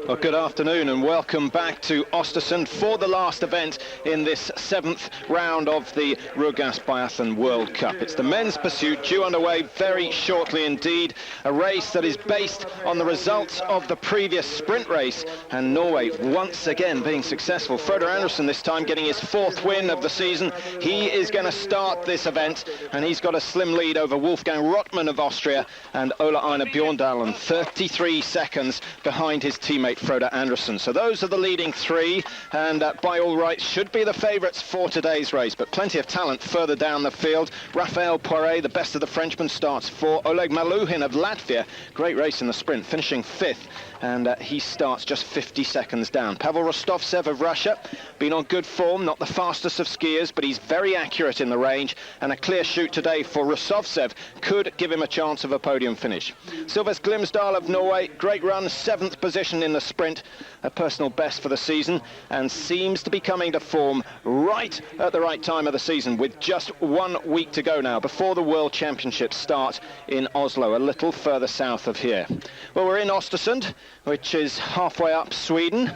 Well, good afternoon and welcome back to Östersund for the last event in this 7th round of the Rugas Biathlon World Cup. It's the men's pursuit due underway very shortly indeed, a race that is based on the results of the previous sprint race, and Norway once again being successful. Frode Andrason this time getting his 4th win of the season. He is going to start this event and he's got a slim lead over Wольfgang Rottmann of Austria and Ulе-Éinar Björndalen, 33 seconds behind his teammate Frode Andrason. So those are the leading 3, and by all rights should be the favourites for today's race, but plenty of talent further down the field. Рафаэль Пуаре, the best of the Frenchmen, starts 4. Олег Малюхин of Latvia, great race in the sprint, finishing 5th, and he starts just 50 seconds down. Pavел Rostowcев of Russia, been on good form, not the fastest of skiers, but he's very accurate in the range, and a clear shoot today for Rostowcев could give him a chance of a podium finish. Silfest Glimsdal of Norway, great run, 7th position in the sprint, a personal best for the season, and seems to be coming to form right at the right time of the season, with just 1 week to go now before the World Championships start in Oslo, a little further south of here. Well, we're in Östersund, which is halfway up Sweden,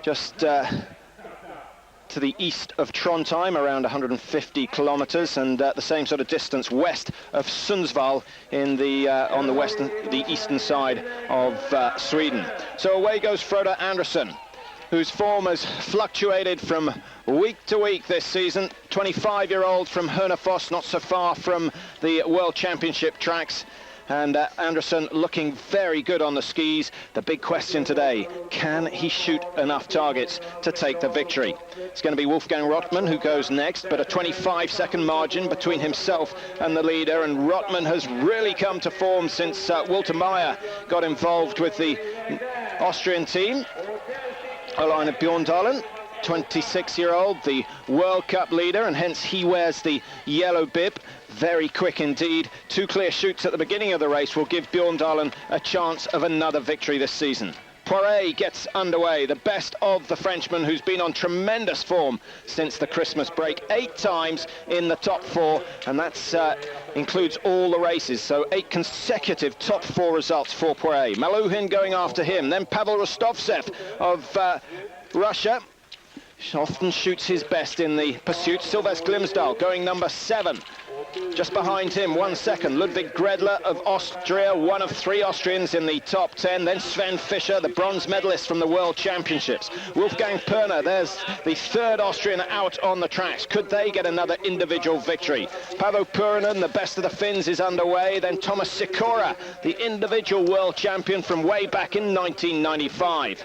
just to the east of Trondheim, around 150 kilometers, and the same sort of distance west of Sundsvall in the on the eastern side of Sweden. So away goes Frode Andrason, whose form has fluctuated from week to week this season. 25-year-old from Hörnefors, not so far from the World Championship tracks. And Andrason looking very good on the skis. The big question today, can he shoot enough targets to take the victory? It's going to be Wольfgang Rottmann who goes next, but a 25-second margin between himself and the leader, and Rottmann has really come to form since Walter Meyer got involved with the Austrian team. Ule-Éinar Björndalen, 26-year-old, the World Cup leader, and hence he wears the yellow bib. Very quick indeed. 2 clear shoots at the beginning of the race will give Björndalen a chance of another victory this season. Poiret gets underway, the best of the Frenchman, who's been on tremendous form since the Christmas break. 8 times in the top 4, and that includes all the races, so 8 consecutive top 4 results for Poiret. Malúhin going after him, then Pavел Rostowcев of Russia. Often shoots his best in the pursuit. Silfeст Glimsdal going number 7. Just behind him, 1 second, Ludwig Greddler of Austria, one of 3 Austrians in the top 10. Then Svend Fischer, the bronze medalist from the World Championships. Wolfgang Perner, there's the 3rd Austrian out on the tracks. Could they get another individual victory? Paavo Purinen, the best of the Finns, is underway. Then Thomas Sikora, the individual world champion from way back in 1995.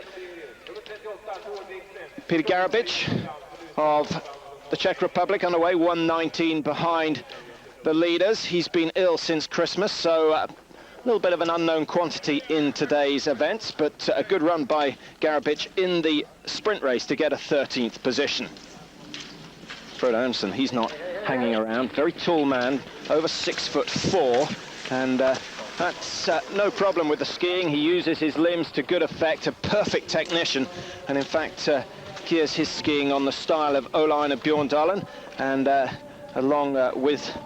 Peter Garabich of the Czech Republic underway, 1:19 behind the leaders. He's been ill since Christmas, so a little bit of an unknown quantity in today's events, but a good run by Garabich in the sprint race to get a 13th position. Frode Andrason, he's not hanging around. Very tall man, over 6'4", and that's no problem with the skiing. He uses his limbs to good effect, a perfect technician, and in fact gears his skiing on the style of Ule-Éinar Björndalen, and along with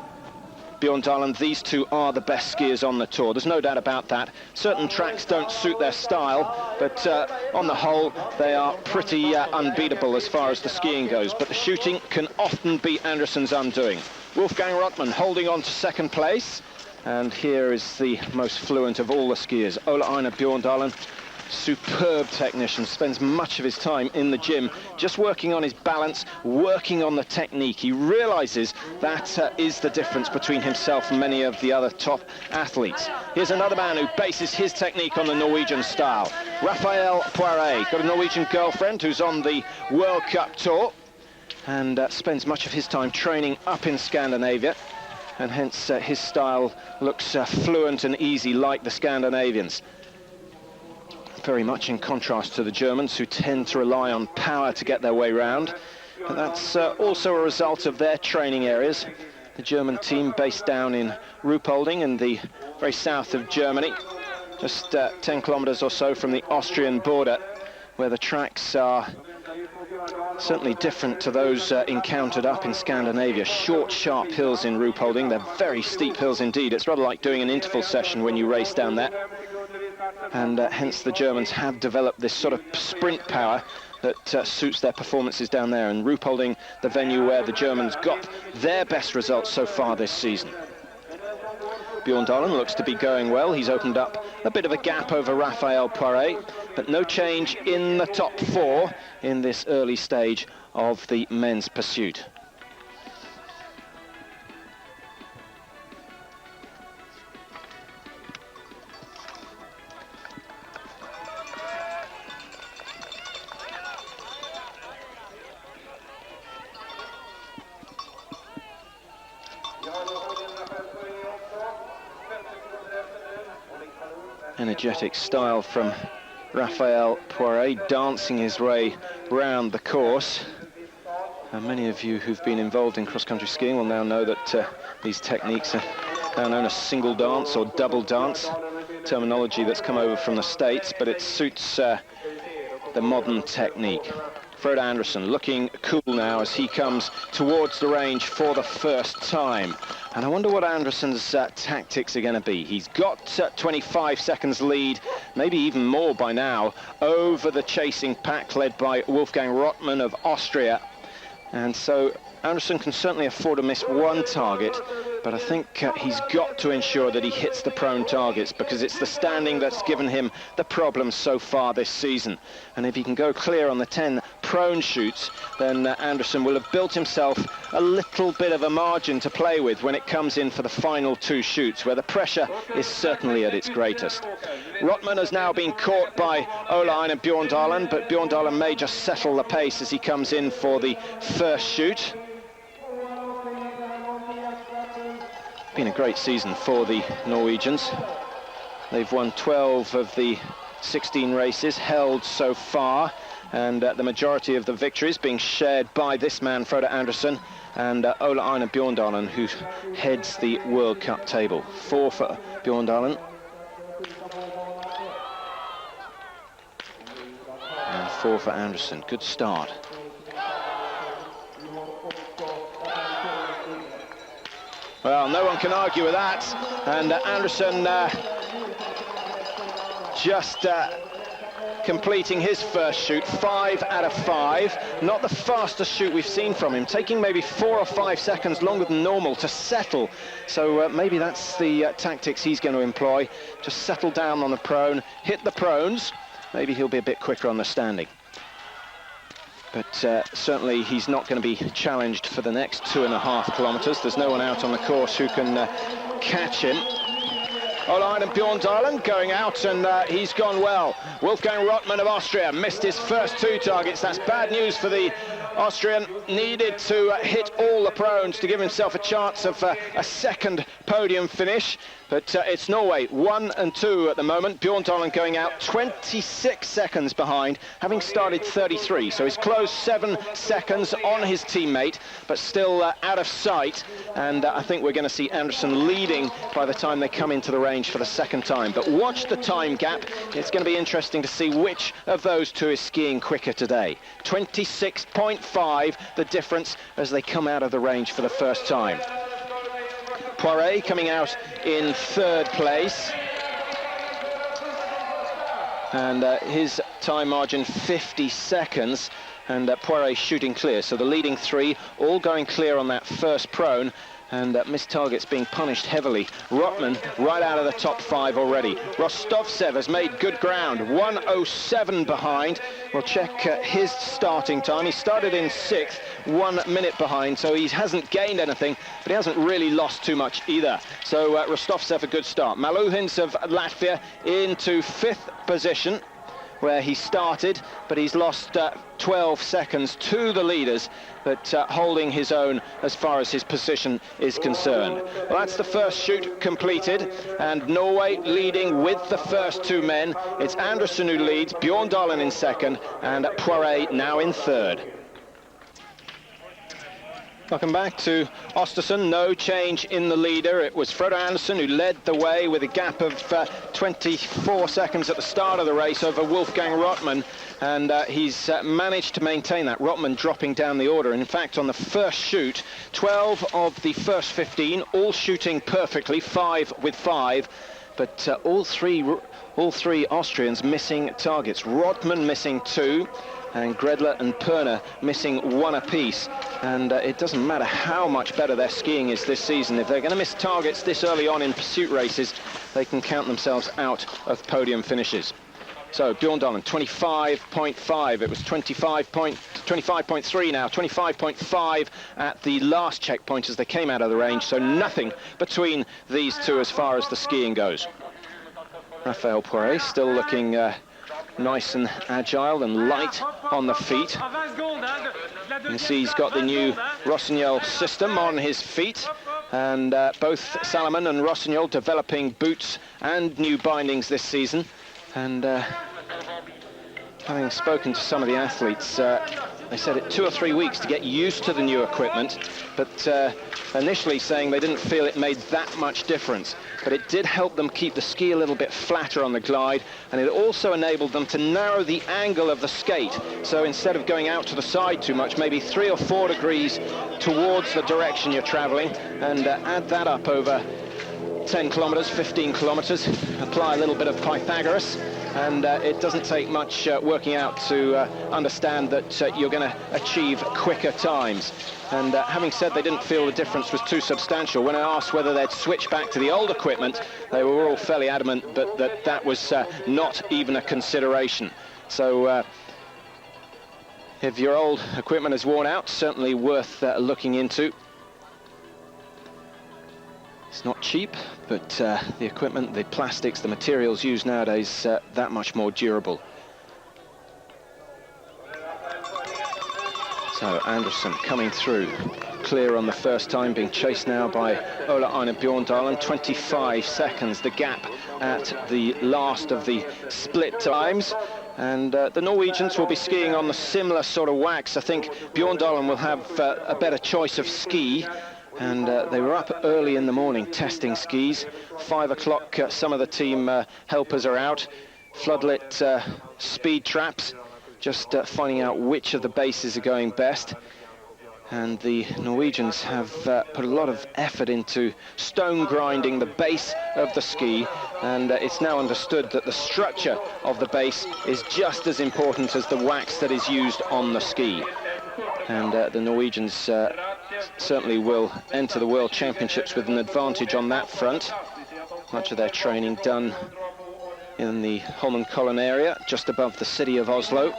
Björndalen, these 2 are the best skiers on the tour. There's no doubt about that. Certain tracks don't suit their style, but on the whole, they are pretty unbeatable as far as the skiing goes. But the shooting can often be Andrason's undoing. Wольfgang Rottmann holding on to 2nd place, and here is the most fluent of all the skiers, Ule-Éinar Björndalen. Superb technician, spends much of his time in the gym just working on his balance, working on the technique. He realizes that is the difference between himself and many of the other top athletes. Here's another man who bases his technique on the Norwegian style. Рафаэль Пуаре, got a Norwegian girlfriend who's on the World Cup tour, and spends much of his time training up in Scandinavia, and hence his style looks fluent and easy like the Scandinavians. Very much in contrast to the Germans, who tend to rely on power to get their way round. But that's also a result of their training areas. The German team based down in Ruhpolding in the very south of Germany, just 10 kilometers or so from the Austrian border, where the tracks are certainly different to those encountered up in Scandinavia. Short, sharp hills in Ruhpolding. They're very steep hills indeed. It's rather like doing an interval session when you race down there. and hence the Germans have developed this sort of sprint power that suits their performances down there, and Ruhpolding, the venue where the Germans got their best results so far this season. Bjørndalen looks to be going well. He's opened up a bit of a gap over Рафаэль Пуаре, but no change in the top four in this early stage of the men's pursuit. Energetic style from Рафаэль Пуаре, dancing his way round the course. And many of you who've been involved in cross-country skiing will now know that these techniques are now known as single dance or double dance, terminology that's come over from the States, but it suits the modern technique. Frode Andresen looking cool now as he comes towards the range for the first time. And I wonder what Andresen's tactics are going to be. He's got 25 seconds lead, maybe even more by now, over the chasing pack led by Wольfgang Rottmann of Austria. And so Andresen can certainly afford to miss one target, but I think he's got to ensure that he hits the prone targets, because it's the standing that's given him the problems so far this season. And if he can go clear on the 10 prone shoots, then Andresen will have built himself a little bit of a margin to play with when it comes in for the final two shoots, where the pressure is certainly at its greatest. Rottmann has now been caught by Ulе-Éinar Bjёrndalen, but Bjørndalen may just settle the pace as he comes in for the first shoot. Been a great season for the Norwegians. They've won 12 of the 16 races held so far, and the majority of the victories being shared by this man, Frode Andresen, and Ulе-Éinar Bjørndalen, who heads the World Cup table. 4 for Bjørndalen. And 4 for Andresen. Good start. Well, no one can argue with that, and Andresen just completing his first shoot, 5 out of 5. Not the fastest shoot we've seen from him, taking maybe 4 or 5 seconds longer than normal to settle. So maybe that's the tactics he's going to employ. Just settle down on the prone, hit the prones. Maybe he'll be a bit quicker on the standing. But certainly he's not going to be challenged for the next 2.5 kilometers. There's no one out on the course who can catch him. Ule-Éinar Bjørndalen going out, and he's gone well. Wольfgang Rottmann of Austria missed his first 2 targets. That's bad news for the Austrian. Needed to hit all the prones to give himself a chance of a second podium finish. But it's Norway 1 and 2 at the moment. Bjørndalen going out 26 seconds behind, having started 33. So he's closed 7 seconds on his teammate, but still out of sight. And I think we're going to see Andresen leading by the time they come into the range for the second time. But watch the time gap. It's going to be interesting to see which of those two is skiing quicker today. 26.5 the difference as they come out of the range for the first time. Poiret coming out in 3rd place, and his time margin 50 seconds, and Poiret shooting clear. So the leading 3 all going clear on that first prone, and missed targets being punished heavily. Rottmann right out of the top 5 already. Rostovtsev has made good ground, 1:07 behind. We'll check his starting time. He started in 6th, 1 minute behind, so he hasn't gained anything, but he hasn't really lost too much either. So Rostovtsev a good start. Malūhins of Latvia into 5th position, where he started, but he's lost 12 seconds to the leaders, but holding his own as far as his position is concerned. Well, that's the first shoot completed, and Norway leading with the first 2 men. It's Andresen who leads, Bjørndalen in 2nd, and Poiret now in 3rd. Welcome back to Östersund. No change in the leader. It was Frode Andresen who led the way with a gap of 24 seconds at the start of the race over Wольfgang Rottmann, and he's managed to maintain that. Rottmann dropping down the order. And in fact, on the first shoot, 12 of the first 15 all shooting perfectly, 5 with 5. but all three Austrians missing targets. Rottmann missing 2, and Gredler and Purner missing 1 apiece. And it doesn't matter how much better their skiing is this season. If they're going to miss targets this early on in pursuit races, they can count themselves out of podium finishes. So Bjørndalen 25.5. It was 25.3 now, 25.5 at the last checkpoint as they came out of the range. So nothing between these two as far as the skiing goes. Рафаэль Пуаре still looking nice and agile and light on the feet. You can see he's got the new Rossignol system on his feet, and both Salomon and Rossignol developing boots and new bindings this season. And having spoken to some of the athletes, they said it 2 or 3 weeks to get used to the new equipment, but initially saying they didn't feel it made that much difference. But it did help them keep the ski a little bit flatter on the glide, and it also enabled them to narrow the angle of the skate. So instead of going out to the side too much, maybe 3 or 4 degrees towards the direction you're traveling, and add that up over 10 kilometers, 15 kilometers, apply a little bit of Pythagoras, and it doesn't take much working out to understand that you're going to achieve quicker times. And having said they didn't feel the difference was too substantial, when I asked whether they'd switch back to the old equipment, they were all fairly adamant that was not even a consideration. So if your old equipment is worn out, certainly worth looking into. It's not cheap, but the equipment, the plastics, the materials used nowadays, that much more durable. So Andresson coming through, clear on the first time, being chased now by Ole-Einar Bjørndalen. 25 seconds, the gap at the last of the split times. And the Norwegians will be skiing on the similar sort of wax. I think Bjørndalen will have a better choice of ski. And they were up early in the morning testing skis. 5 o'clock, some of the team helpers are out. Floodlit speed traps, just finding out which of the bases are going best. And the Norwegians have put a lot of effort into stone grinding the base of the ski, and it's now understood that the structure of the base is just as important as the wax that is used on the ski. And the Norwegians certainly will enter the World Championships with an advantage on that front. Much of their training done in the Holmenkollen area, just above the city of Oslo,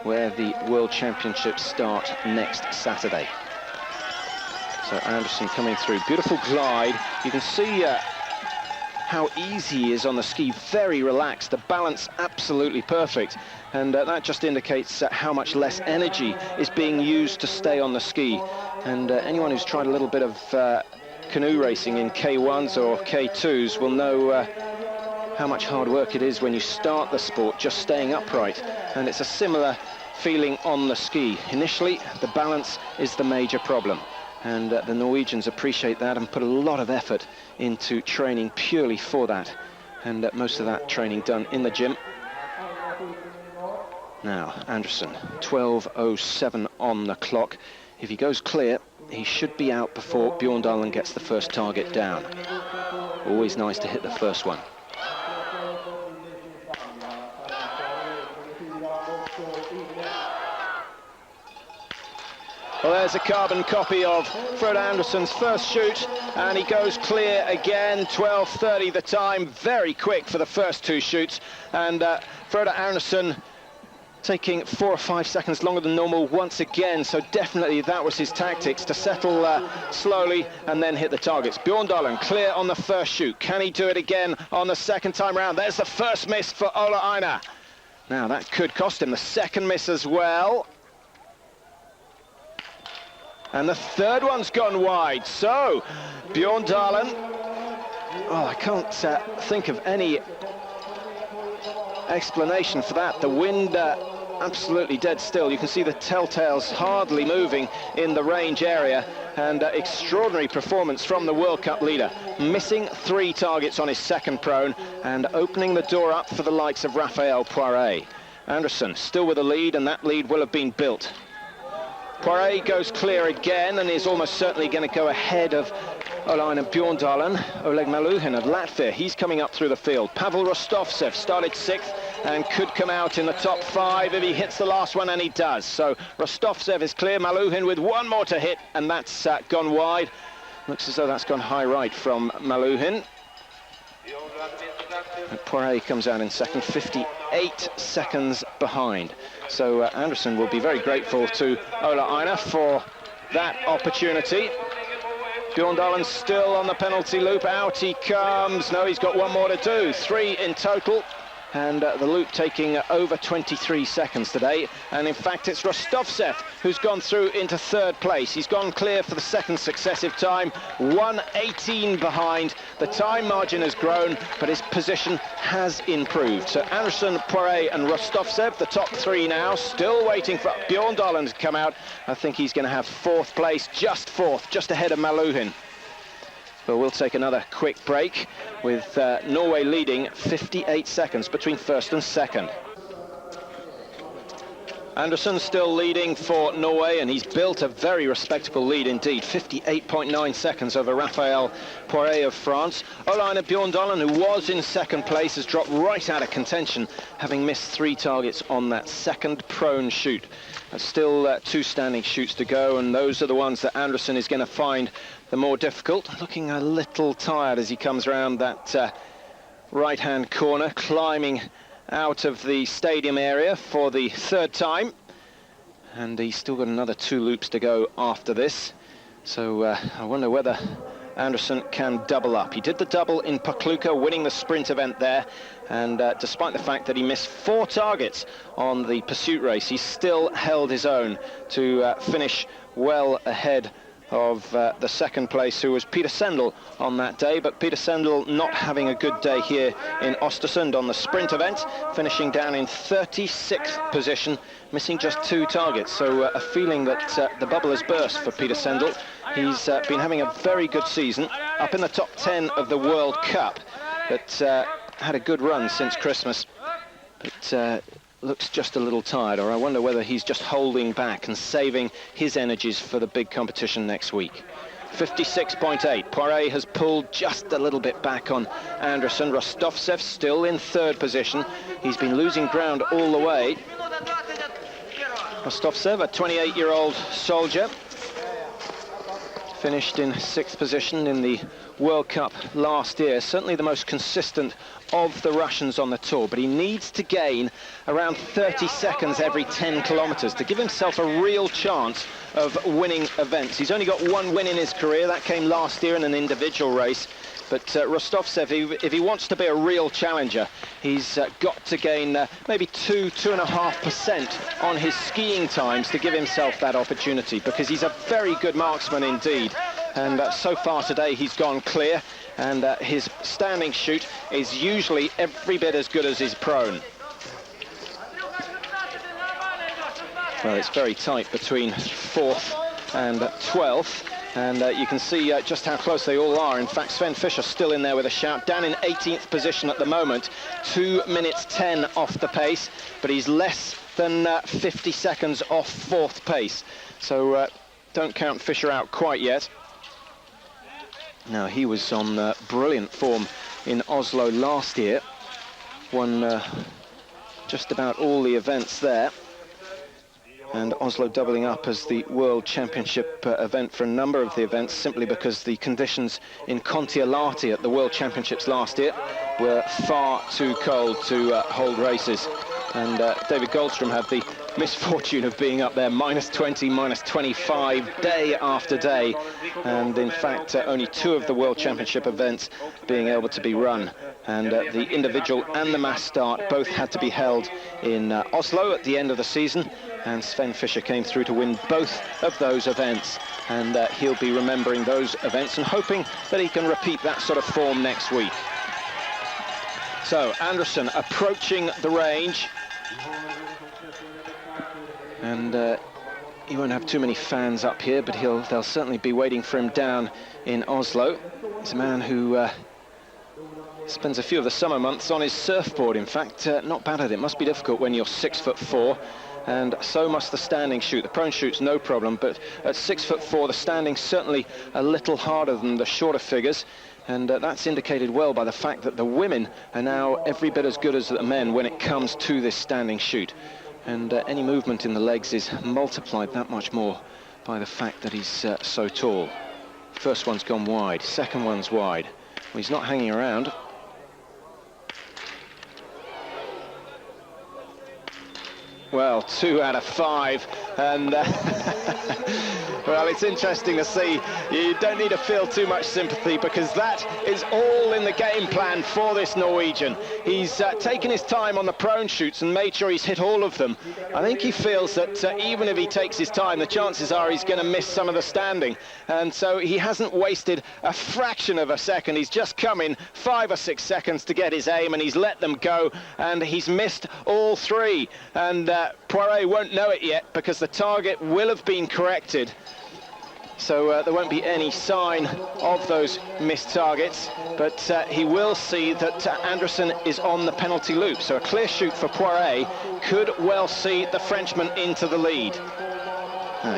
where the World Championships start next Saturday. So Andresson coming through, beautiful glide. You can see how easy he is on the ski, very relaxed, the balance absolutely perfect. And that just indicates how much less energy is being used to stay on the ski. And anyone who's tried a little bit of canoe racing in K1s or K2s will know how much hard work it is when you start the sport just staying upright. And it's a similar feeling on the ski. Initially, the balance is the major problem. And the Norwegians appreciate that and put a lot of effort into training purely for that. And most of that training done in the gym. Now, Andresson, 12:07 on the clock. If he goes clear, he should be out before Bjørndalen gets the first target down. Always nice to hit the first one. Well, there's a carbon copy of Frode Andresson's first shoot, and he goes clear again, 12:30 the time, very quick for the first 2 shoots, and Frode Andresson taking 4 or 5 seconds longer than normal once again, so definitely that was his tactics, to settle slowly and then hit the targets. Bjørndalen clear on the first shoot. Can he do it again on the second time round? There's the first miss for Ole-Einar. Now that could cost him the second miss as well. And the third one's gone wide. So Bjørndalen, oh, I can't think of any explanation for that. The wind absolutely dead still. You can see the telltales hardly moving in the range area, and extraordinary performance from the World Cup leader, missing 3 targets on his second prone and opening the door up for the likes of Рафаэль Пуаре. Andresson still with a lead, and that lead will have been built. Poiret goes clear again and is almost certainly going to go ahead of Ole-Einar Bjåndalen. Oleg Malюхин of Latvia, he's coming up through the field. Pavел Rostовцев started 6th and could come out in the top 5 if he hits the last one, and he does. So Rostовцев is clear, Malюхin with one more to hit, and that's gone wide. Looks as though that's gone high right from Malюхin. And Pуаре comes out in second, 58 seconds behind. So Andresson will be very grateful to Ole-Einar for that opportunity. Bjåndalen still on the penalty loop, out he comes. No, he's got one more to do, 3 in total. And the loop taking over 23 seconds today. And in fact, it's Rostовцев who's gone through into 3rd place. He's gone clear for the 2nd successive time, 1:18 behind. The time margin has grown, but his position has improved. So Andresson, Pуаре and Rostовцев, the top 3 now, still waiting for Bjåndalen to come out. I think he's going to have 4th place, just 4th, just ahead of Malюхin. But we'll take another quick break with Norway leading 58 seconds between 1st and 2nd. Andresson still leading for Norway, and he's built a very respectable lead indeed, 58.9 seconds over Рафаэль Пуаре of France. Ole-Einar Bjåndalen, who was in 2nd place, has dropped right out of contention, having missed 3 targets on that 2nd prone shoot. There's still 2 standing shoots to go, and those are the ones that Andresson is going to find the more difficult. Looking a little tired as he comes around that right-hand corner, climbing out of the stadium area for the 3rd time. And he's still got another 2 loops to go after this. So I wonder whether Andresson can double up. He did the double in Pokluka, winning the sprint event there. And despite the fact that he missed 4 targets on the pursuit race, he still held his own to finish well ahead of the 2nd place, who was Peter Sendel on that day. But Peter Sendel not having a good day here in Östersund on the sprint event, finishing down in 36th position, missing just 2 targets. So a feeling that the bubble has burst for Peter Sendel. He's been having a very good season, up in the top 10 of the World Cup, but had a good run since Christmas, but looks just a little tired, or I wonder whether he's just holding back and saving his energies for the big competition next week. 56.8. Pуаре has pulled just a little bit back on Andresson. Rostовцев still in 3rd position. He's been losing ground all the way. Rostовцев, a 28-year-old soldier, finished in 6th position in the World Cup last year. Certainly the most consistent of the Russians on the tour, but he needs to gain around 30 seconds every 10 kilometers to give himself a real chance of winning events. He's only got 1 win in his career. That came last year in an individual race. But Rostовцев, if he wants to be a real challenger, he's got to gain maybe 2–2.5% on his skiing times to give himself that opportunity, because he's a very good marksman indeed. And so far today he's gone clear, and his standing shoot is usually every bit as good as his prone. Well, it's very tight between 4th and 12th. And you can see just how close they all are. In fact, Svend Fischer still in there with a shout, down in 18th position at the moment, 2 minutes 10 off the pace, but he's less than 50 seconds off 4th pace. So don't count Fischer out quite yet. Now, he was on brilliant form in Oslo last year, won just about all the events there. And Oslo doubling up as the World Championship event for a number of the events, simply because the conditions in Kontiolahti at the World Championships last year were far too cold to hold races. And David Goldstrom had the misfortune of being up there -20, -25 day after day. And in fact, only 2 of the World Championship events being able to be run. And the individual and the mass start both had to be held in Oslo at the end of the season. And Svend Fischer came through to win both of those events. And he'll be remembering those events and hoping that he can repeat that sort of form next week. So Andresson approaching the range. And he won't have too many fans up here, but they'll certainly be waiting for him down in Oslo. He's a man who Spends a few of the summer months on his surfboard. In fact, not bad at it. Must be difficult when you're 6'4", and so must the standing shoot. The prone shoot's no problem, but at 6'4", the standing's certainly a little harder than the shorter figures, and that's indicated well by the fact that the women are now every bit as good as the men when it comes to this standing shoot. And any movement in the legs is multiplied that much more by the fact that he's so tall. First one's gone wide, second one's wide. Well, he's not hanging around. Well, 2 out of 5, and well, it's interesting to see. You don't need to feel too much sympathy, because that is all in the game plan for this Norwegian. He's taken his time on the prone shoots and made sure he's hit all of them. I think he feels that even if he takes his time, the chances are he's going to miss some of the standing, and so he hasn't wasted a fraction of a second. He's just come in 5 or 6 seconds to get his aim, and he's let them go, and he's missed all 3, and Poiret won't know it yet, because the target will have been corrected. So there won't be any sign of those missed targets, but he will see that Andresen is on the penalty loop. So a clear shoot for Poiret could well see the Frenchman into the lead.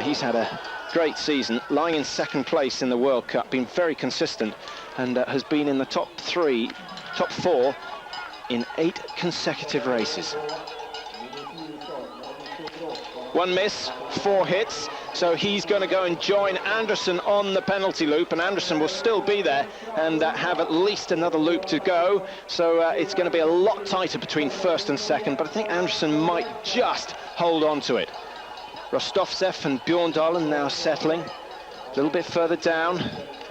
He's had a great season, lying in second place in the World Cup, been very consistent, and has been in the top 4 in 8 consecutive races. 1 miss, 4 hits, so he's going to go and join Andresen on the penalty loop, and Andresen will still be there and have at least another loop to go, so it's going to be a lot tighter between first and second, but I think Andresen might just hold on to it. Rostowcev and Björndalen now settling. A little bit further down,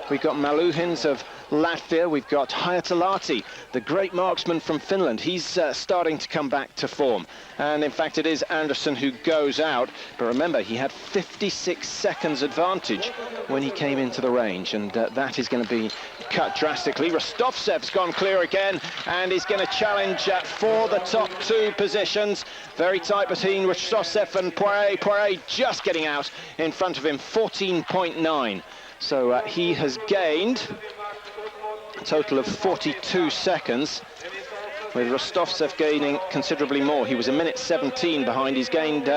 we've got Maluhins of Latvia, we've got Hayatalahti, the great marksman from Finland. He's starting to come back to form, and in fact it is Andresen who goes out, but remember, he had 56 seconds advantage when he came into the range, and that is going to be cut drastically. Rostovcev's gone clear again, and he's going to challenge for the top 2 positions. Very tight between Rostovcev and Poiret. Poiret just getting out in front of him, 14.9. So he has gained a total of 42 seconds, with Rostovcev gaining considerably more. He was 1:17 behind. He's gained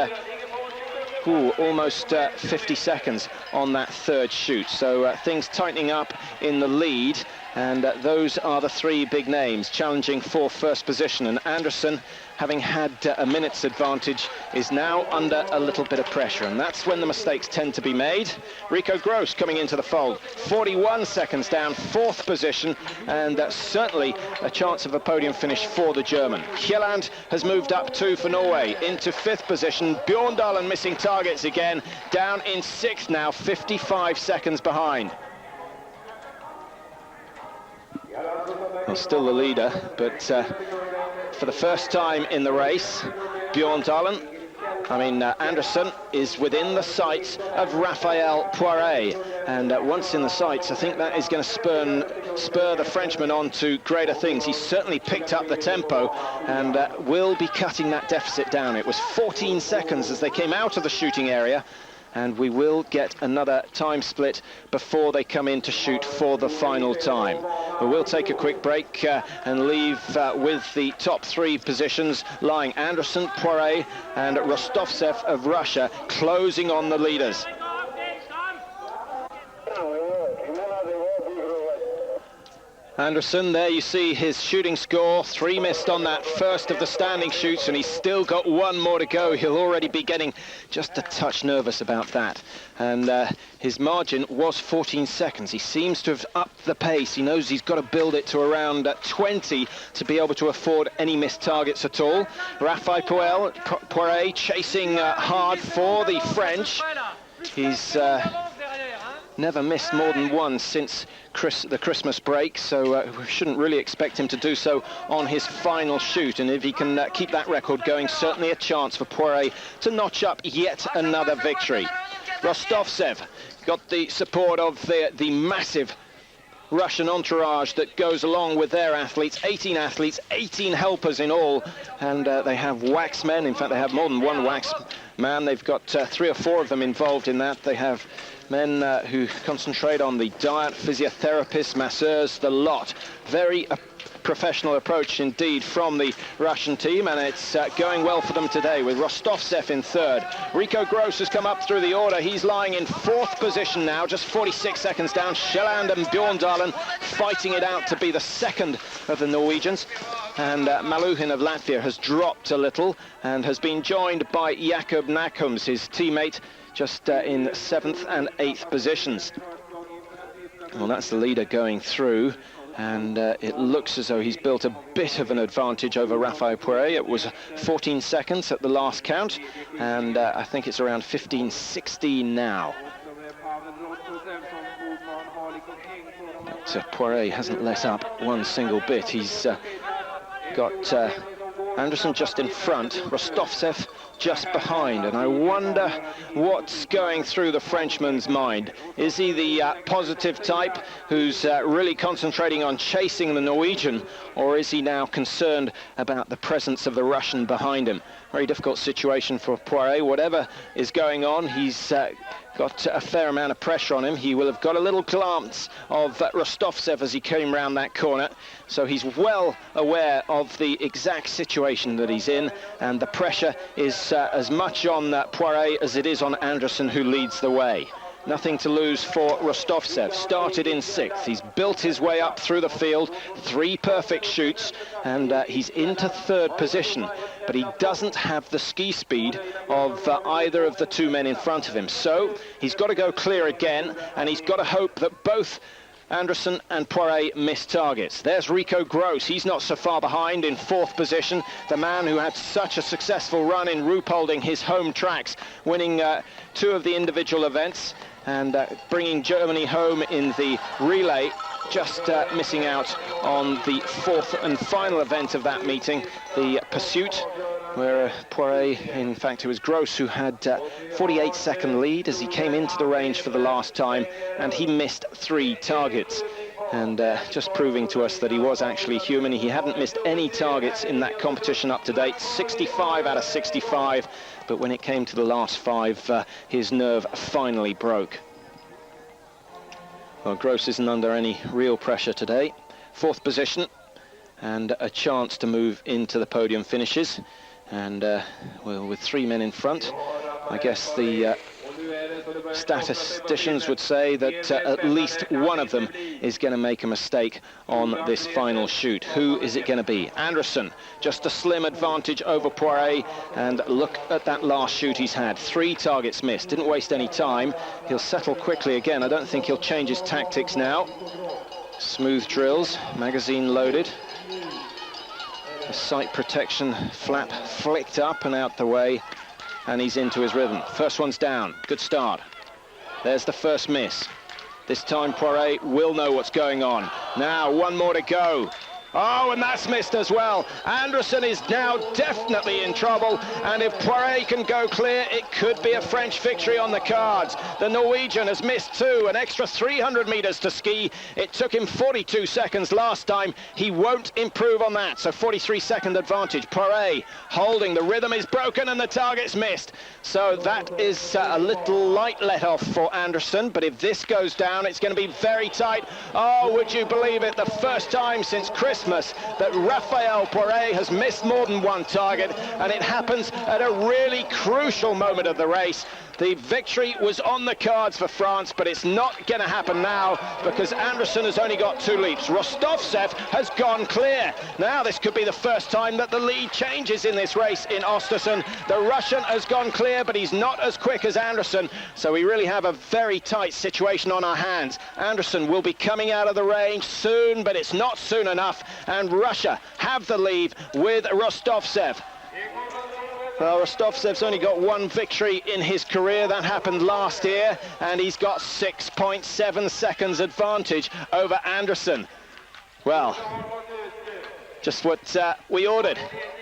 almost 50 seconds on that 3rd shoot. So things tightening up in the lead, and those are the 3 big names challenging for first position. And Andresen, having had a minute's advantage, is now under a little bit of pressure, and that's when the mistakes tend to be made. Ricko Gros coming into the fold, 41 seconds down, 4th position, and certainly a chance of a podium finish for the German. Kjelland has moved up 2 for Norway, into 5th position. Björndalen missing targets again, down in 6th now, 55 seconds behind. Well, still the leader, but for the first time in the race, Björndalen, Andresen is within the sights of Рафаэль Пуаре, and once in the sights, I think that is going to spur the Frenchman on to greater things. He's certainly picked up the tempo and will be cutting that deficit down. It was 14 seconds as they came out of the shooting area, and we will get another time split before they come in to shoot for the final time. But we'll take a quick break and leave with the top 3 positions lying Andresen, Poiret and Rostovcev of Russia closing on the leaders. Andresen, there you see his shooting score, 3 missed on that first of the standing shoots, and he's still got 1 more to go. He'll already be getting just a touch nervous about that. And his margin was 14 seconds. He seems to have upped the pace. He knows he's got to build it to around 20 to be able to afford any missed targets at all. Рафаэль Пуаре chasing hard for the French. He's never missed more than 1 since the Christmas break, so we shouldn't really expect him to do so on his final shoot, and if he can keep that record going, certainly a chance for Poiret to notch up yet another victory. Rostovcev got the support of the massive Russian entourage that goes along with their athletes, 18 helpers in all, and they have wax men. In fact, they have more than 1 wax man. They've got 3 or 4 of them involved in that. They have men who concentrate on the diet, physiotherapists, masseurs, the lot. Very professional approach indeed from the Russian team, and it's going well for them today with Rostovtsev in third. Ricco Gros has come up through the order. He's lying in fourth position now, just 46 seconds down. Sjælland and Bjørndalen fighting it out to be the second of the Norwegians. And Malúhin of Latvia has dropped a little and has been joined by Jakob Nakums, his teammate, just in 7th and 8th positions. Well, that's the leader going through, and it looks as though he's built a bit of an advantage over Рафаэль Пуаре. It was 14 seconds at the last count, and I think it's around 15-16 now. But Poiré hasn't let up one single bit. He's got Andresen just in front, Rostovtsev just behind, and I wonder what's going through the Frenchman's mind. Is he the positive type who's really concentrating on chasing the Norwegian, or is he now concerned about the presence of the Russian behind him? Very difficult situation for Poiré. Whatever is going on, he's got a fair amount of pressure on him. He will have got a little glance of Rostovtsev as he came round that corner, so he's well aware of the exact situation that he's in, and the pressure is as much on Poiré as it is on Andresen, who leads the way. Nothing to lose for Rostovtsev. Started in 6th. He's built his way up through the field. 3 perfect shoots, and he's into 3rd position. But he doesn't have the ski speed of either of the 2 men in front of him. So he's got to go clear again, and he's got to hope that both Andresen and Poiré missed targets. There's Ricco Gros. He's not so far behind in 4th position. The man who had such a successful run in Ruhpolding, his home tracks, winning 2 of the individual events and bringing Germany home in the relay, just missing out on the 4th and final event of that meeting, the pursuit, where Poiré, in fact it was Gros who had 48-second lead as he came into the range for the last time, and he missed 3 targets. And just proving to us that he was actually human. He hadn't missed any targets in that competition up to date, 65 out of 65, but when it came to the last 5, his nerve finally broke. Well, Gros isn't under any real pressure today. 4th position and a chance to move into the podium finishes. And well, with 3 men in front, I guess the statisticians would say that at least one of them is going to make a mistake on this final shoot. Who is it going to be? Andresen, just a slim advantage over Poiré, and look at that last shoot he's had. 3 targets missed, didn't waste any time. He'll settle quickly again. I don't think he'll change his tactics now. Smooth drills, magazine loaded. The sight protection flap flicked up and out the way, and he's into his rhythm. First one's down. Good start. There's the first miss. This time Poiré will know what's going on. Now 1 more to go. Oh, and that's missed as well. Andresen is now definitely in trouble, and if Poiré can go clear, it could be a French victory on the cards. The Norwegian has missed 2, an extra 300 meters to ski. It took him 42 seconds last time. He won't improve on that, so 43-second advantage. Poiré holding, the rhythm is broken and the target's missed. So that is a little light let off for Andresen, but if this goes down, it's going to be very tight. Oh, would you believe it? The first time since Christmas that Рафаэль Пуаре has missed more than 1 target, and it happens at a really crucial moment of the race. The victory was on the cards for France, but it's not going to happen now because Andresen has only got 2 leaps. Rostovtsev has gone clear. Now this could be the first time that the lead changes in this race in Östersund. The Russian has gone clear, but he's not as quick as Andresen, so we really have a very tight situation on our hands. Andresen will be coming out of the range soon, but it's not soon enough, and Russia have the lead with Rostovtsev. Well, Rostovtsev's only got 1 victory in his career. That happened last year, and he's got 6.7 seconds advantage over Andresen. Well, just what we ordered.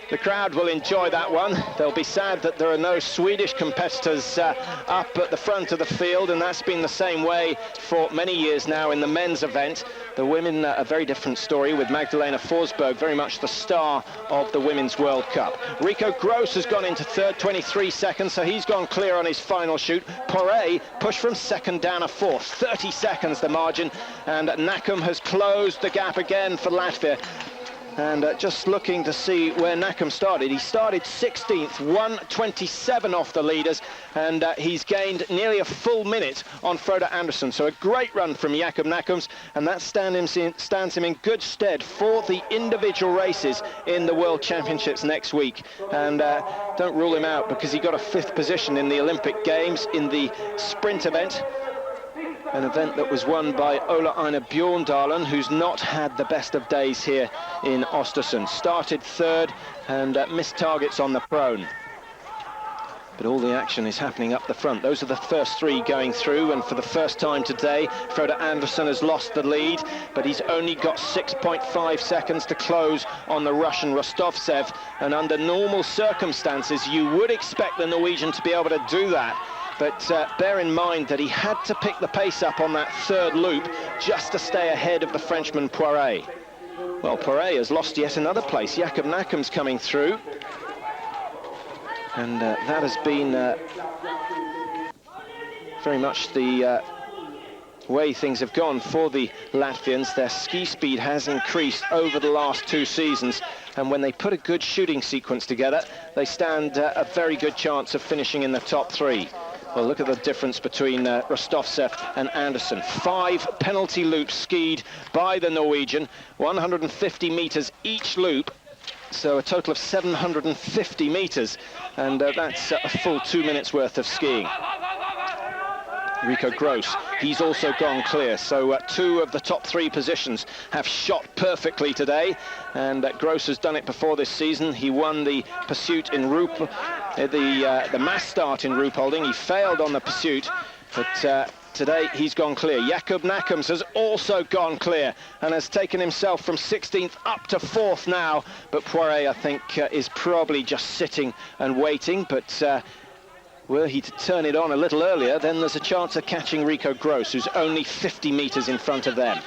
The crowd will enjoy that one. They'll be sad that there are no Swedish competitors up at the front of the field, and that's been the same way for many years now in the men's event. The women, a very different story, with Magdalena Forsberg very much the star of the Women's World Cup. Ricco Gros has gone into 3rd, 23 seconds, so he's gone clear on his final shoot. Poiré pushed from 2nd down to 4th, 30 seconds the margin, and Nakum has closed the gap again for Latvia. And just looking to see where Nakum started. He started 16th, 1:27 off the leaders, and he's gained nearly a full minute on Frode Andrason. So a great run from Jakob Nakums, and that stands him in good stead for the individual races in the World Championships next week. And don't rule him out, because he got a 5th position in the Olympic Games in the sprint event. An event that was won by Ole-Einar Bjorndalen, who's not had the best of days here in Östersund. Started 3rd and missed targets on the prone. But all the action is happening up the front. Those are the first 3 going through, and for the first time today, Frode Andrason has lost the lead, but he's only got 6.5 seconds to close on the Russian Rostovtsev, and under normal circumstances, you would expect the Norwegian to be able to do that. But bear in mind that he had to pick the pace up on that 3rd loop just to stay ahead of the Frenchman Pouare. Well, Pouare has lost yet another place. Jakob Nakums coming through. And that has been very much the way things have gone for the Latvians. Their ski speed has increased over the last 2 seasons. And when they put a good shooting sequence together, they stand a very good chance of finishing in the top 3. Well, look at the difference between Rostovtsev and Andersen. 5 penalty loops skied by the Norwegian, 150 meters each loop, so a total of 750 meters, and that's a full 2 minutes worth of skiing. Ricco Gross, he's also gone clear, so 2 of the top 3 positions have shot perfectly today, and Gross has done it before this season. He won the pursuit in the mass start in Ruhpolding. He failed on the pursuit, but today he's gone clear. Jakob Nakums has also gone clear and has taken himself from 16th up to 4th now, but Pouare, I think, is probably just sitting and waiting, but were he to turn it on a little earlier, then there's a chance of catching Ricco Gross, who's only 50 meters in front of them.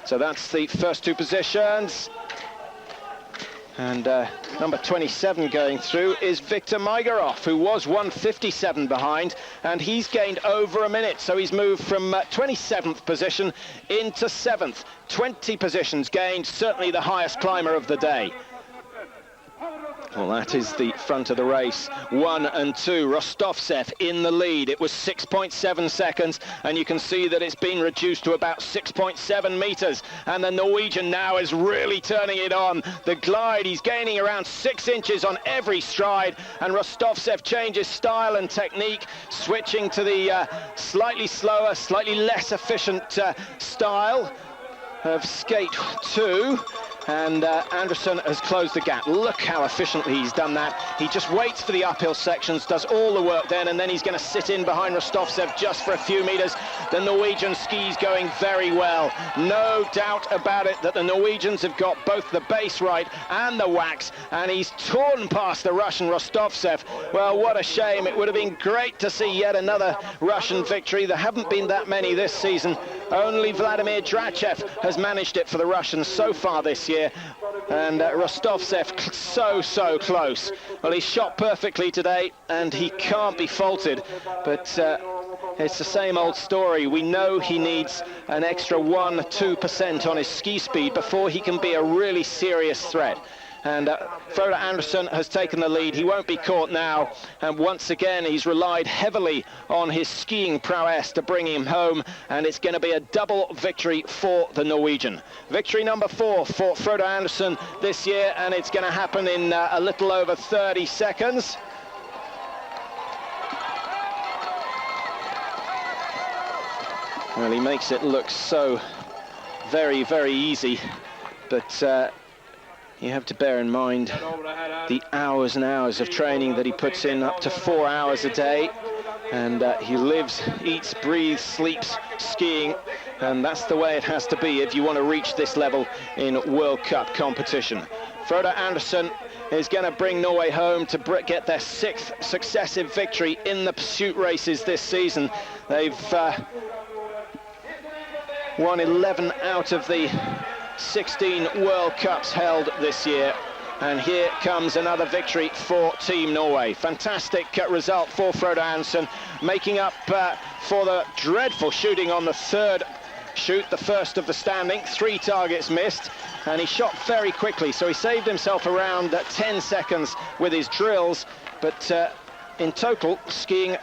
So that's the first 2 positions. And number 27 going through is Viktor Maigarov, who was 1:57 behind, and he's gained over a minute, so he's moved from 27th position into 7th. 20 positions gained, certainly the highest climber of the day. Well, that is the front of the race. 1 and 2, Rostovtsev in the lead. It was 6.7 seconds, and you can see that it's been reduced to about 6.7 meters. And the Norwegian now is really turning it on. The glide, he's gaining around 6 inches on every stride, and Rostovtsev changes style and technique, switching to the slightly slower, slightly less efficient style of skate 2. And Andersen has closed the gap. Look how efficiently he's done that. He just waits for the uphill sections, does all the work then, and then he's going to sit in behind Rostovtsev just for a few meters. The Norwegian ski's going very well. No doubt about it that the Norwegians have got both the base right and the wax, and he's torn past the Russian Rostovtsev. Well, what a shame. It would have been great to see yet another Russian victory. There haven't been that many this season. Only Vladimir Drachev has managed it for the Russians so far this year. And Rostovtsev so close. Well, he shot perfectly today, and he can't be faulted, but it's the same old story. We know he needs an extra 1-2% on his ski speed before he can be a really serious threat. And Frode Andrason has taken the lead. He won't be caught now, and once again he's relied heavily on his skiing prowess to bring him home, and it's going to be a double victory for the Norwegian. Victory number 4 for Frode Andrason this year, and it's going to happen in a little over 30 seconds. Well, he makes it look so very easy, but you have to bear in mind the hours and hours of training that he puts in, up to 4 hours a day, and he lives, eats, breathes, sleeps skiing, and that's the way it has to be if you want to reach this level in World Cup competition. Frode Andrason is going to bring Norway home to get their 6th successive victory in the pursuit races this season. They've won 11 out of the 16 World Cups held this year, and here comes another victory for Team Norway. Fantastic result for Frode Andrason, making up for the dreadful shooting on the 3rd shoot, the first of the standing, 3 targets missed, and he shot very quickly, so he saved himself around 10 seconds with his drills, but in total skiing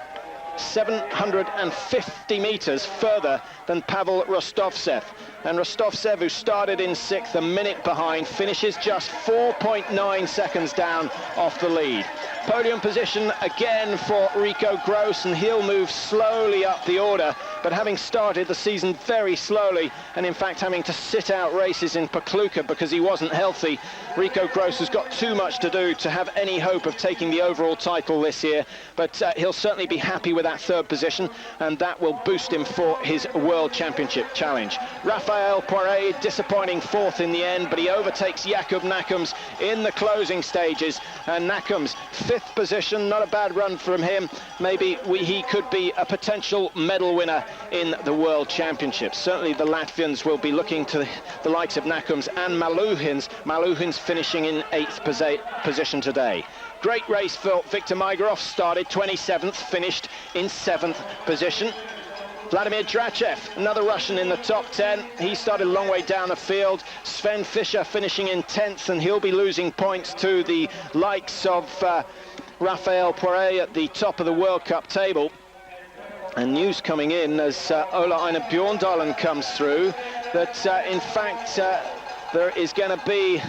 750 meters further than Pavел Rostовцев. And Rostовцев, who started in 6th, a minute behind, finishes just 4.9 seconds down off the lead. Podium position again for Ricco Gross, and he'll move slowly up the order, but having started the season very slowly, and in fact having to sit out races in Pokluka because he wasn't healthy, Ricco Gross has got too much to do to have any hope of taking the overall title this year, but he'll certainly be happy with that 3rd position, and that will boost him for his World Championship challenge. Рафаэль Пуаре, disappointing 4th in the end, but he overtakes Jakob Nakums in the closing stages, and Nakums 5th position, not a bad run from him. Maybe he could be a potential medal winner in the World Championships. Certainly the Latvians will be looking to the likes of Nakums and Malūhins finishing in 8th position today. Great race for Viktor Maigarov, started 27th, finished in 7th position. Vladimir Drachev, another Russian in the top 10. He started a long way down the field. Svend Fischer finishing in 10th, and he'll be losing points to the likes of Рафаэль Пуаре at the top of the World Cup table. And news coming in as Ulе-Éinar Bjёrndalen comes through that in fact there is going to be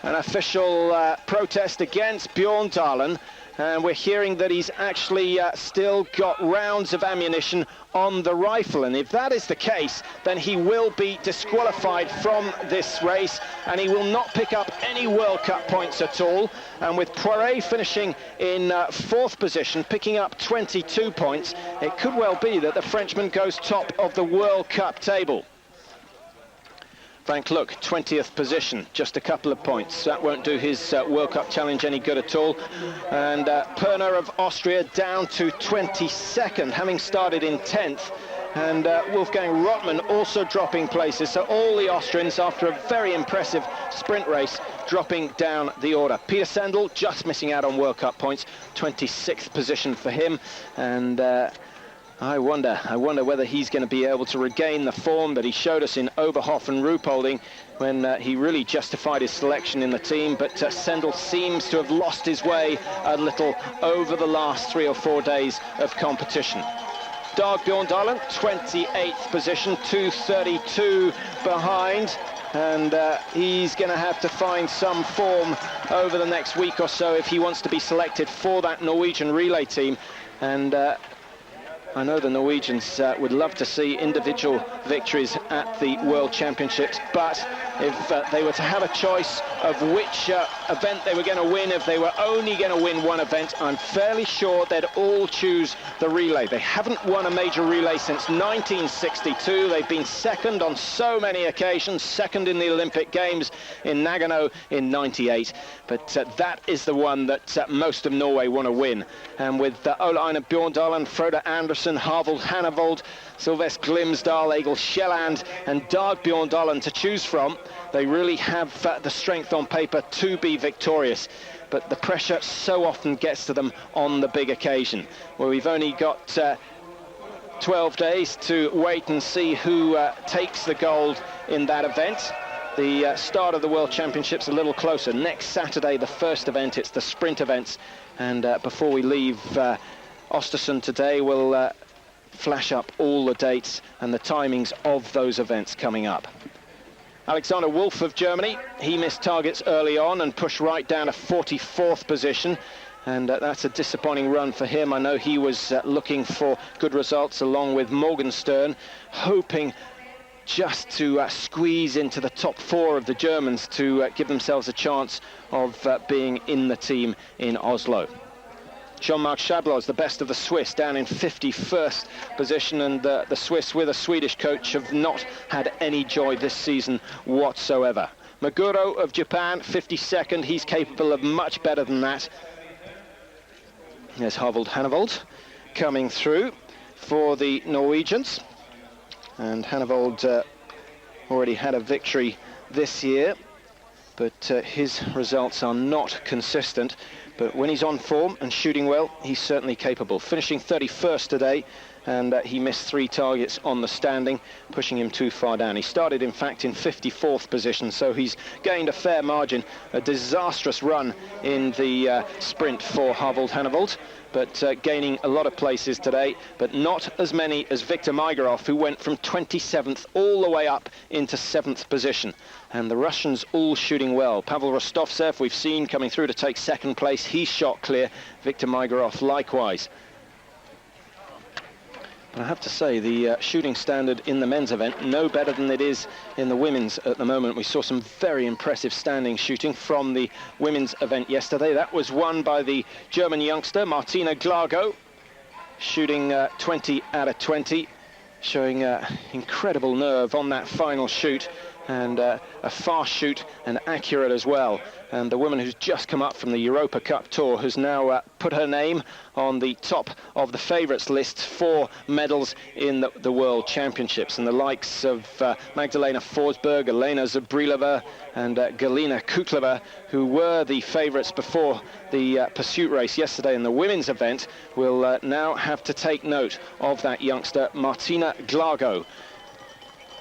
an official protest against Bjårndalen, and we're hearing that he's actually still got rounds of ammunition on the rifle, and if that is the case, then he will be disqualified from this race, and he will not pick up any World Cup points at all. And with Poiret finishing in 4th position, picking up 22 points, it could well be that the Frenchman goes top of the World Cup table. Frank Luck, 20th position, just a couple of points. That won't do his World Cup challenge any good at all. And Perner of Austria down to 22nd, having started in 10th. And Wольfgang Rottmann also dropping places. So all the Austrians, after a very impressive sprint race, dropping down the order. Peter Sendel just missing out on World Cup points, 26th position for him. And I wonder whether he's going to be able to regain the form that he showed us in Oberhof and Ruhpolding when he really justified his selection in the team. But Sendel seems to have lost his way a little over the last 3 or 4 days of competition. Dag Bjårndalen, 28th position, 2:32 behind. And he's going to have to find some form over the next week or so if he wants to be selected for that Norwegian relay team. And I know the Norwegians would love to see individual victories at the World Championships, but if they were to have a choice of which event they were going to win, if they were only going to win one event, I'm fairly sure they'd all choose the relay. They haven't won a major relay since 1962. They've been second on so many occasions, second in the Olympic Games in Nagano in '98, but that is the one that most of Norway want to win. And with Ulе-Éinar Bjårndalen, Frode Andresen, Harvald Hannevold, Silfeст Glimsdal, Egil Kielland and Dag Bjårndalen to choose from, they really have the strength on paper to be victorious. But the pressure so often gets to them on the big occasion. Well, we've only got 12 days to wait and see who takes the gold in that event. The start of the World Championships a little closer. Next Saturday, the first event, it's the sprint events. And before we leave Östersund today, we'll flash up all the dates and the timings of those events coming up. Alexander Wolf of Germany, he missed targets early on and pushed right down to 44th position. And that's a disappointing run for him. I know he was looking for good results along with Morgenstern, hoping just to squeeze into the top 4 of the Germans to give themselves a chance of being in the team in Oslo. Jean-Marc Chablot is the best of the Swiss, down in 51st position, and the Swiss with a Swedish coach have not had any joy this season whatsoever. Maguro of Japan, 52nd, he's capable of much better than that. There's Harvald Hannevold coming through for the Norwegians, and Hannevold already had a victory this year, but his results are not consistent. But when he's on form and shooting well, he's certainly capable. Finishing 31st today, and he missed 3 targets on the standing, pushing him too far down. He started, in fact, in 54th position, so he's gained a fair margin. A disastrous run in the sprint for Harvold Hannevold, but gaining a lot of places today, but not as many as Viktor Maigarov, who went from 27th all the way up into 7th position. And the Russians all shooting well. Pavel Rostovtsev, we've seen coming through to take 2nd place. He shot clear. Viktor Maigarov likewise. But I have to say, the shooting standard in the men's event, no better than it is in the women's at the moment. We saw some very impressive standing shooting from the women's event yesterday. That was won by the German youngster, Martina Glago, shooting 20 out of 20, showing incredible nerve on that final shoot, and a fast shoot and accurate as well. And the woman who's just come up from the Europa Cup tour has now put her name on the top of the favourites list for medals in the World Championships. And the likes of Magdalena Forsberg, Elena Zabrilova and Galina Kukleva, who were the favourites before the pursuit race yesterday in the women's event, will now have to take note of that youngster, Martina Glago.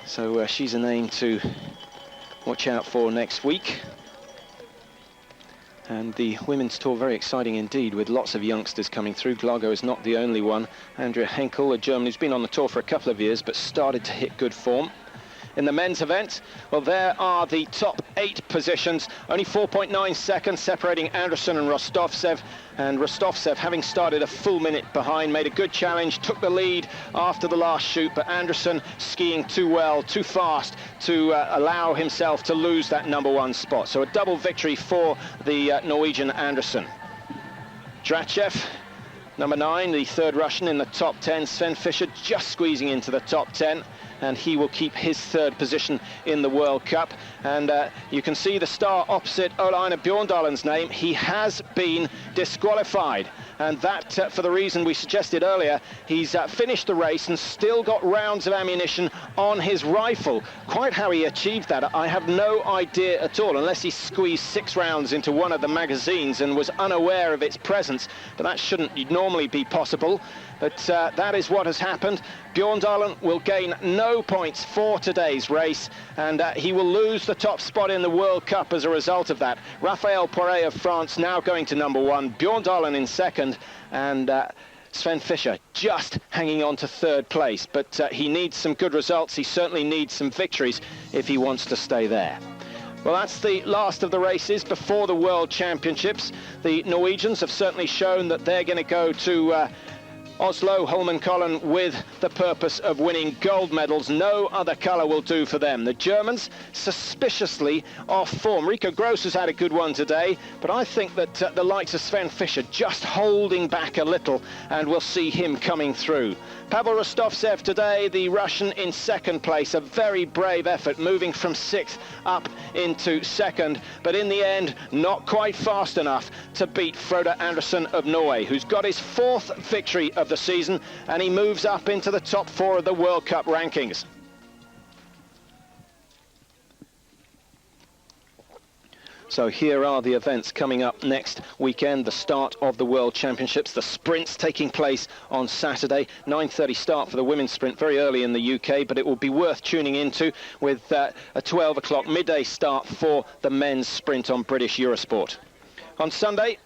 So she's a name to watch out for next week. And the women's tour, very exciting indeed, with lots of youngsters coming through. Glago is not the only one. Andrea Henkel, a German who's been on the tour for a couple of years, but started to hit good form. In the men's event, well, there are the top 8 positions. Only 4.9 seconds separating Andresson and Rostovtsev. And Rostovtsev, having started a full minute behind, made a good challenge, took the lead after the last shoot, but Andresson skiing too well, too fast to allow himself to lose that #1 spot. So a double victory for the Norwegian Andresson. Drachev, number 9, the 3rd Russian in the top 10. Svend Fischer just squeezing into the top 10. And he will keep his 3rd position in the World Cup. And you can see the star opposite Ole-Einar Bjårndalen's name. He has been disqualified, and that for the reason we suggested earlier. He's finished the race and still got rounds of ammunition on his rifle. Quite how he achieved that, I have no idea at all, unless he squeezed 6 rounds into one of the magazines and was unaware of its presence. But that shouldn't normally be possible. But that is what has happened. Bjårndalen will gain no points for today's race, and he will lose the top spot in the World Cup as a result of that. Рафаэль Пуаре of France now going to #1, Bjårndalen in 2nd, and Svend Fischer just hanging on to 3rd place. But he needs some good results. He certainly needs some victories if he wants to stay there. Well, that's the last of the races before the World Championships. The Norwegians have certainly shown that they're going to go to Oslo, Holmenkollen, with the purpose of winning gold medals. No other colour will do for them. The Germans, suspiciously off form. Ricco Gross has had a good one today, but I think that the likes of Svend Fischer just holding back a little, and we'll see him coming through. Pavel Rostovtsev today, the Russian, in 2nd place. A very brave effort, moving from 6th up into 2nd, but in the end, not quite fast enough to beat Frode Andresen of Norway, who's got his 4th victory of the season, and he moves up into the top 4 of the World Cup rankings. So here are the events coming up next weekend. The start of the World Championships, the sprints taking place on Saturday. 9:30 start for the women's sprint, very early in the UK, but it will be worth tuning into, with a 12 o'clock midday start for the men's sprint on British Eurosport. On Sunday,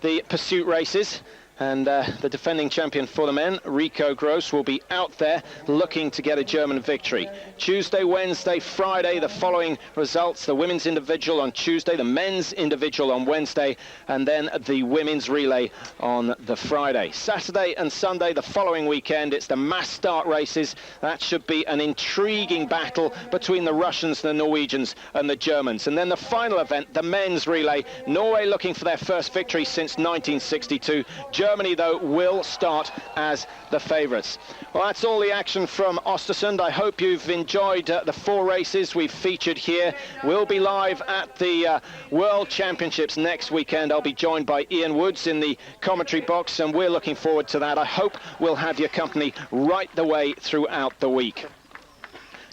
the pursuit races. And the defending champion for the men, Ricco Gross, will be out there looking to get a German victory. Tuesday, Wednesday, Friday, the following results: the women's individual on Tuesday, the men's individual on Wednesday, and then the women's relay on the Friday. Saturday and Sunday, the following weekend, it's the mass start races. That should be an intriguing battle between the Russians, the Norwegians and the Germans. And then the final event, the men's relay. Norway looking for their first victory since 1962. Germany, though, will start as the favourites. Well, that's all the action from Östersund. I hope you've enjoyed the 4 races we've featured here. We'll be live at the World Championships next weekend. I'll be joined by Ian Woods in the commentary box, and we're looking forward to that. I hope we'll have your company right the way throughout the week.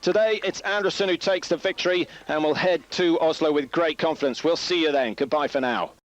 Today, it's Andresen who takes the victory, and we'll head to Oslo with great confidence. We'll see you then. Goodbye for now.